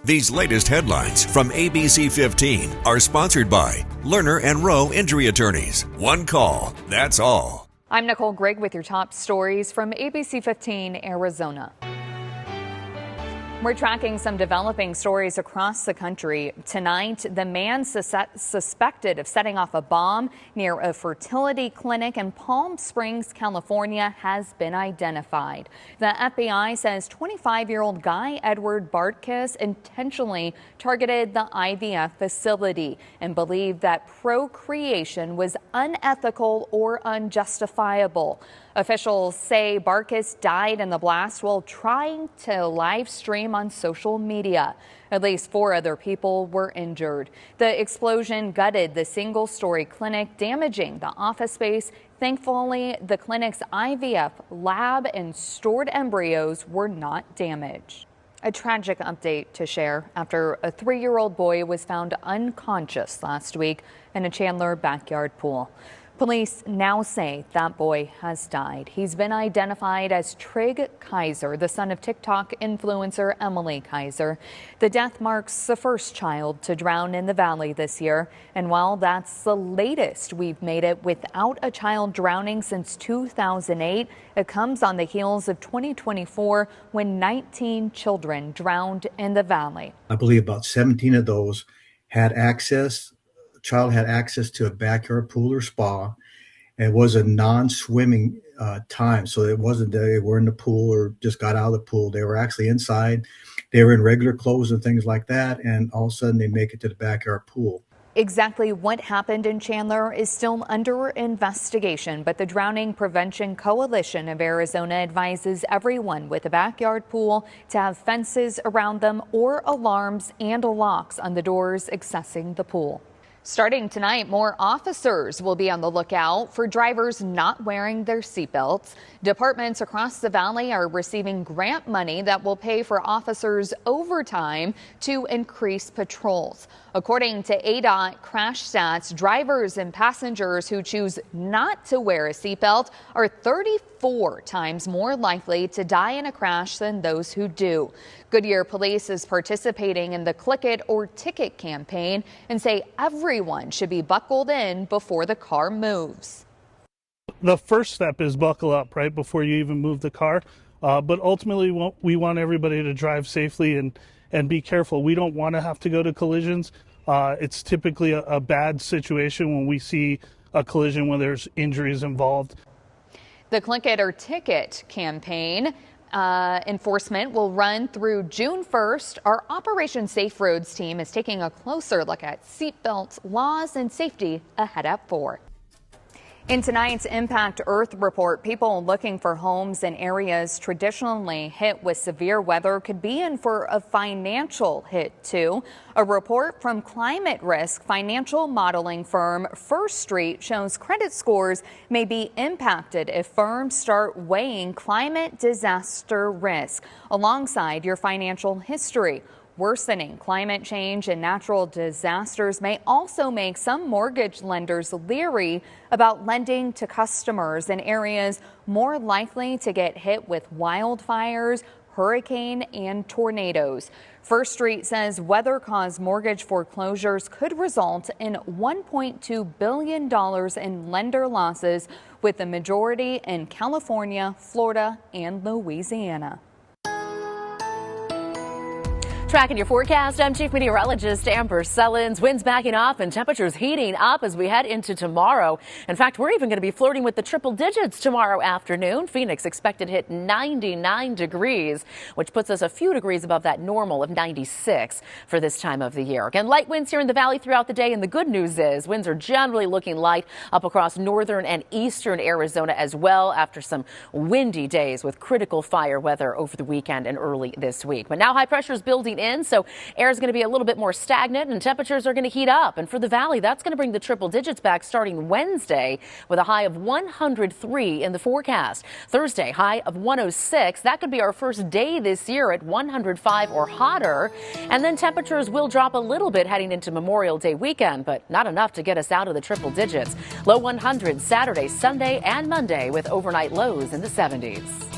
These latest headlines from ABC15 are sponsored by Lerner and Rowe Injury Attorneys. One call, that's all. I'm Nicole Grigg with your top stories from ABC15 Arizona. We're tracking some developing stories across the country. Tonight, the man suspected of setting off a bomb near a fertility clinic in Palm Springs, California, has been identified. The FBI says 25-year-old Guy Edward Bartkus intentionally targeted the IVF facility and believed that procreation was unethical or unjustifiable. Officials say Bartkus died in the blast while trying to live stream on social media. At least 4 other people were injured. The explosion gutted the single-story clinic, damaging the office space. Thankfully, the clinic's IVF lab and stored embryos were not damaged. A tragic update to share after a 3-year-old boy was found unconscious last week in a Chandler backyard pool. Police now say that boy has died. He's been identified as Trig Kaiser, the son of TikTok influencer Emily Kaiser. The death marks the first child to drown in the valley this year. And while that's the latest we've made it without a child drowning since 2008, it comes on the heels of 2024 when 19 children drowned in the valley. I believe about 17 of those had access. Child had access to a backyard pool or spa. And it was a non-swimming time, so it wasn't that they were in the pool or just got out of the pool. They were actually inside. They were in regular clothes and things like that, and all of a sudden they make it to the backyard pool. Exactly what happened in Chandler is still under investigation, but the Drowning Prevention Coalition of Arizona advises everyone with a backyard pool to have fences around them or alarms and locks on the doors accessing the pool. Starting tonight, more officers will be on the lookout for drivers not wearing their seatbelts. Departments across the valley are receiving grant money that will pay for officers' overtime to increase patrols. According to ADOT crash stats, drivers and passengers who choose not to wear a seatbelt are 34 times more likely to die in a crash than those who do. Goodyear Police is participating in the Click It or Ticket campaign and say everyone should be buckled in before the car moves. The first step is buckle up right before you even move the car. But ultimately, we want everybody to drive safely and be careful. We don't want to have to go to collisions. It's typically a bad situation when we see a collision when there's injuries involved. The Click It or Ticket campaign enforcement will run through June 1st. Our Operation Safe Roads team is taking a closer look at seatbelts, laws, and safety ahead at 4. In tonight's Impact Earth report, people looking for homes in areas traditionally hit with severe weather could be in for a financial hit, too. A report from climate risk financial modeling firm First Street shows credit scores may be impacted if firms start weighing climate disaster risk alongside your financial history. Worsening climate change and natural disasters may also make some mortgage lenders leery about lending to customers in areas more likely to get hit with wildfires, hurricane, and tornadoes. First Street says weather-caused mortgage foreclosures could result in $1.2 billion in lender losses, with the majority in California, Florida, and Louisiana. Tracking your forecast, I'm Chief Meteorologist Amber Sellens. Winds backing off and temperatures heating up as we head into tomorrow. In fact, we're even going to be flirting with the triple digits tomorrow afternoon. Phoenix expected to hit 99 degrees, which puts us a few degrees above that normal of 96 for this time of the year. Again, light winds here in the valley throughout the day, and the good news is winds are generally looking light up across northern and eastern Arizona as well after some windy days with critical fire weather over the weekend and early this week. But now high pressure is building in, so air is going to be a little bit more stagnant and temperatures are going to heat up. And for the valley, that's going to bring the triple digits back starting Wednesday with a high of 103 in the forecast. Thursday, high of 106. That could be our first day this year at 105 or hotter. And then temperatures will drop a little bit heading into Memorial Day weekend, but not enough to get us out of the triple digits. Low 100s Saturday, Sunday, and Monday with overnight lows in the 70s.